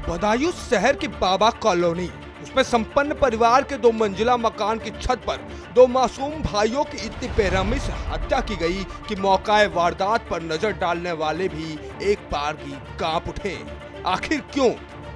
बदायूं शहर की बाबा कॉलोनी, उसमें संपन्न परिवार के 2 मंजिला मकान की छत पर 2 मासूम भाइयों की इतनी बेरहमी से हत्या की गई कि मौकाए वारदात पर नजर डालने वाले भी एक बार की कांप उठे। आखिर क्यों?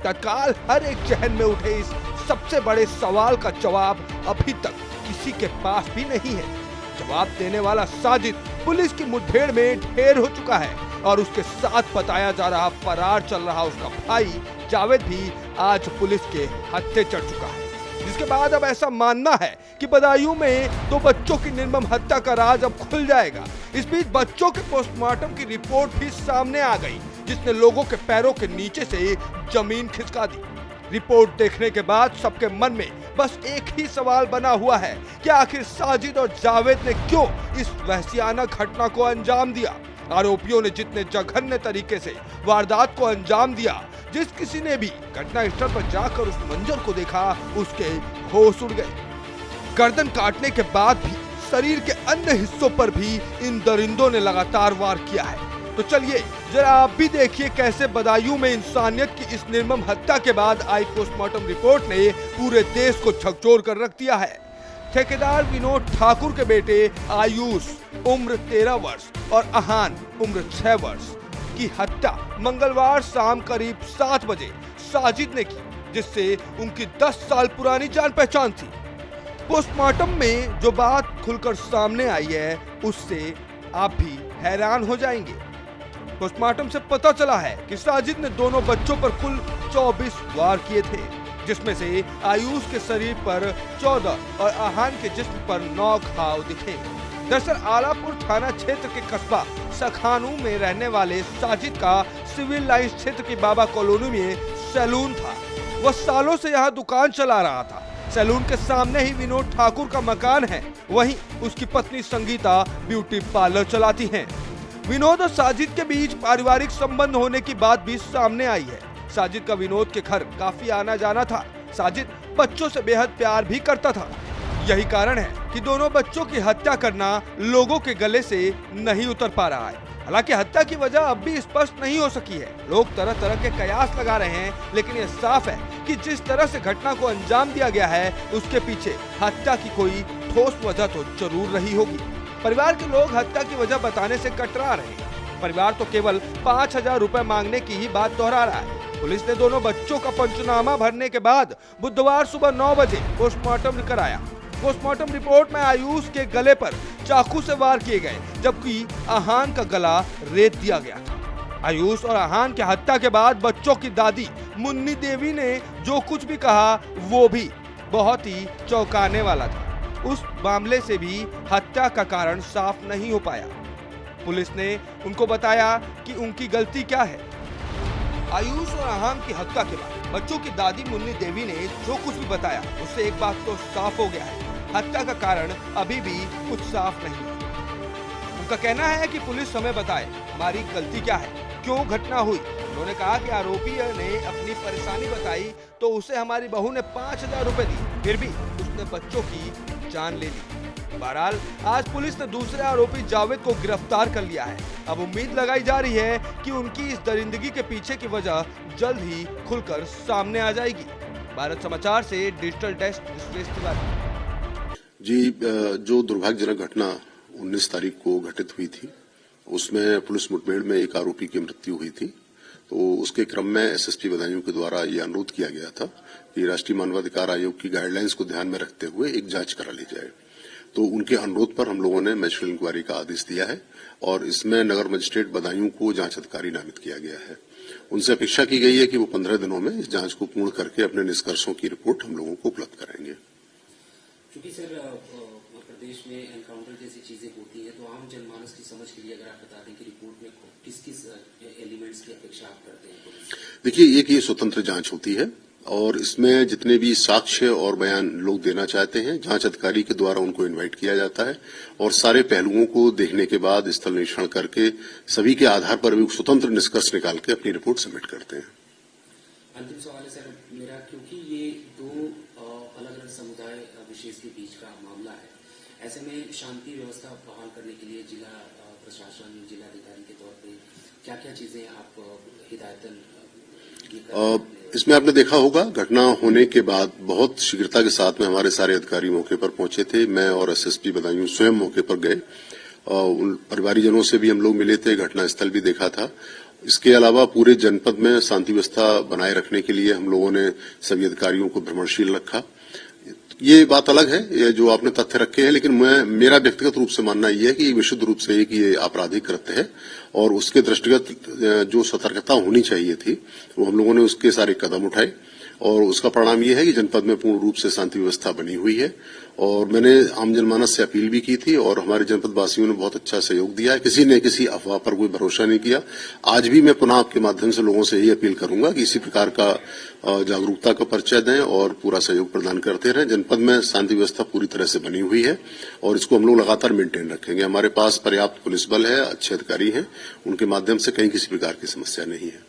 तत्काल हर एक जहन में उठे इस सबसे बड़े सवाल का जवाब अभी तक किसी के पास भी नहीं है। जवाब देने वाला साजिद पुलिस की मुठभेड़ में ढेर हो चुका है और उसके साथ बताया जा रहा फरार चल रहा उसका भाई जावेद भी आज पुलिस के हत्थे चढ़ चुका है, जिसके बाद अब ऐसा मानना है कि बदायूं में 2 बच्चों की निर्मम हत्या का राज अब खुल जाएगा। इस बीच बच्चों के पोस्टमार्टम की रिपोर्ट भी सामने आ गई, जिसने लोगों के पैरों के नीचे से जमीन खिसका दी। रिपोर्ट देखने के बाद सबके मन में बस एक ही सवाल बना हुआ है कि आखिर साजिद और जावेद ने क्यों इस वहशियाना घटना को अंजाम दिया। आरोपियों ने जितने जघन्य तरीके से वारदात को अंजाम दिया, जिस किसी ने भी घटनास्थल पर जाकर उस मंजर को देखा उसके होश उड़ गए। गर्दन काटने के बाद भी शरीर के अन्य हिस्सों पर भी इन दरिंदों ने लगातार वार किया है। तो चलिए जरा आप भी देखिए कैसे बदायूं में इंसानियत की इस निर्मम हत्या के बाद आई पोस्टमार्टम रिपोर्ट ने पूरे देश को झकझोर कर रख दिया है। ठेकेदार विनोद ठाकुर के बेटे आयुष उम्र 13 वर्ष और अहान उम्र 6 वर्ष की हत्या मंगलवार शाम करीब 7 बजे साजिद ने की, जिससे उनकी 10 साल पुरानी जान पहचान थी। पोस्टमार्टम में जो बात खुलकर सामने आई है उससे आप भी हैरान हो जाएंगे। पोस्टमार्टम से पता चला है कि साजिद ने दोनों बच्चों पर कुल 24 वार किए थे, जिसमें से आयुष के शरीर पर 14 और अहान के जिस्म पर 9 घाव दिखे। दरअसल आलापुर थाना क्षेत्र के कस्बा सखानू में रहने वाले साजिद का सिविल लाइंस क्षेत्र की बाबा कॉलोनी में सैलून था। वह सालों से यहाँ दुकान चला रहा था। सैलून के सामने ही विनोद ठाकुर का मकान है, वहीं उसकी पत्नी संगीता ब्यूटी पार्लर चलाती हैं। विनोद और साजिद के बीच पारिवारिक संबंध होने की बात भी सामने आई है। साजिद का विनोद के घर काफी आना जाना था। साजिद बच्चों से बेहद प्यार भी करता था। यही कारण है कि दोनों बच्चों की हत्या करना लोगों के गले से नहीं उतर पा रहा है। हालांकि हत्या की वजह अब भी स्पष्ट नहीं हो सकी है। लोग तरह तरह के कयास लगा रहे हैं, लेकिन यह साफ है कि जिस तरह से घटना को अंजाम दिया गया है उसके पीछे हत्या की कोई ठोस वजह तो जरूर रही होगी। परिवार के लोग हत्या की वजह बताने से कतरा रहे हैं। परिवार तो केवल 5000 रुपए मांगने की ही बात दोहरा रहा है। पुलिस ने दोनों बच्चों का पंचनामा भरने के बाद बुधवार सुबह 9 बजे पोस्टमार्टम कराया। पोस्टमार्टम रिपोर्ट में आयुष के गले पर चाकू से वार किए गए, जबकि अहान का गला रेत दिया गया था। आयुष और अहान की हत्या के बाद बच्चों की दादी मुन्नी देवी ने जो कुछ भी कहा वो भी बहुत ही चौंकाने वाला था। उस मामले से भी हत्या का कारण साफ नहीं हो पाया। पुलिस ने उनको बताया कि उनकी गलती क्या है। आयुष और अहान की हत्या के बाद बच्चों की दादी मुन्नी देवी ने जो कुछ भी बताया उससे एक बात तो साफ हो गया है, हत्या का कारण अभी भी कुछ साफ नहीं है। उनका कहना है कि पुलिस हमें बताए हमारी गलती क्या है, क्यों घटना हुई। उन्होंने कहा कि आरोपी ने अपनी परेशानी बताई तो उसे हमारी बहू ने 5000 रुपए दी, फिर भी उसने बच्चों की जान ले ली। बहरहाल आज पुलिस ने दूसरे आरोपी जावेद को गिरफ्तार कर लिया है। अब उम्मीद लगाई जा रही है कि उनकी इस दरिंदगी के पीछे की वजह जल्द ही खुलकर सामने आ जाएगी। भारत समाचार से डिजिटल डेस्क विश्वेश तिवारी। जी, जो दुर्भाग्यजनक घटना 19 तारीख को घटित हुई थी उसमें पुलिस मुठभेड़ में एक आरोपी की मृत्यु हुई थी। तो उसके क्रम में एसएसपी बदायूं के द्वारा ये अनुरोध किया गया था कि राष्ट्रीय मानवाधिकार आयोग की गाइडलाइंस को ध्यान में रखते हुए एक जांच करा ली जाए। तो उनके अनुरोध पर हम लोगों ने मैजिस्ट्रेट इंक्वायरी का आदेश दिया है और इसमें नगर मजिस्ट्रेट बदायूं को जांच अधिकारी नामित किया गया है। उनसे अपेक्षा की गई है कि वो 15 दिनों में इस जांच को पूर्ण करके अपने निष्कर्षों की रिपोर्ट हम लोगों को उपलब्ध कराएंगे। क्योंकि सर प्रदेश में एनकाउंटर जैसी चीजें होती हैं, तो आम जनमानस की समझ के लिए अगर आप बता दें कि रिपोर्ट में किस किस एलिमेंट्स की अपेक्षा आप करते हैं। देखिए, एक ये स्वतंत्र जांच होती है और इसमें जितने भी साक्ष्य और बयान लोग देना चाहते हैं जांच अधिकारी के द्वारा उनको इनवाइट किया जाता है और सारे पहलुओं को देखने के बाद स्थल निरीक्षण करके सभी के आधार पर भी स्वतंत्र निष्कर्ष निकाल के अपनी रिपोर्ट सबमिट करते हैं। अंतिम सवाल है सर मेरा, क्योंकि ये 2 अलग अलग समुदाय विशेष के बीच का मामला है, ऐसे में शांति व्यवस्था बहाल करने के लिए जिला प्रशासन, जिलाधिकारी के तौर पे क्या क्या चीजें आप हिदायतन इसमें आपने देखा होगा घटना होने के बाद बहुत शीघ्रता के साथ में हमारे सारे अधिकारी मौके पर पहुंचे थे। मैं और एसएसपी बदायूं स्वयं मौके पर गए। उन परिवारीजनों से भी हम लोग मिले थे, घटनास्थल भी देखा था। इसके अलावा पूरे जनपद में शांति व्यवस्था बनाए रखने के लिए हम लोगों ने सभी अधिकारियों को भ्रमणशील रखा। ये बात अलग है, ये जो आपने तथ्य रखे हैं, लेकिन मेरा व्यक्तिगत रूप से मानना यह है कि विशुद्ध रूप से ये आपराधिक कृत्य है और उसके दृष्टिगत जो सतर्कता होनी चाहिए थी वो हम लोगों ने उसके सारे कदम उठाए और उसका परिणाम ये है कि जनपद में पूर्ण रूप से शांति व्यवस्था बनी हुई है। और मैंने आम जनमानस से अपील भी की थी और हमारे जनपद वासियों ने बहुत अच्छा सहयोग दिया है। किसी ने किसी अफवाह पर कोई भरोसा नहीं किया। आज भी मैं पुनः आपके माध्यम से लोगों से यही अपील करूंगा कि इसी प्रकार का जागरूकता का परिचय दें और पूरा सहयोग प्रदान करते रहें। जनपद में शांति व्यवस्था पूरी तरह से बनी हुई है और इसको हम लोग लगातार मेंटेन रखेंगे। हमारे पास पर्याप्त पुलिस बल है, अच्छे अधिकारी हैं, उनके माध्यम से कहीं किसी प्रकार की समस्या नहीं है।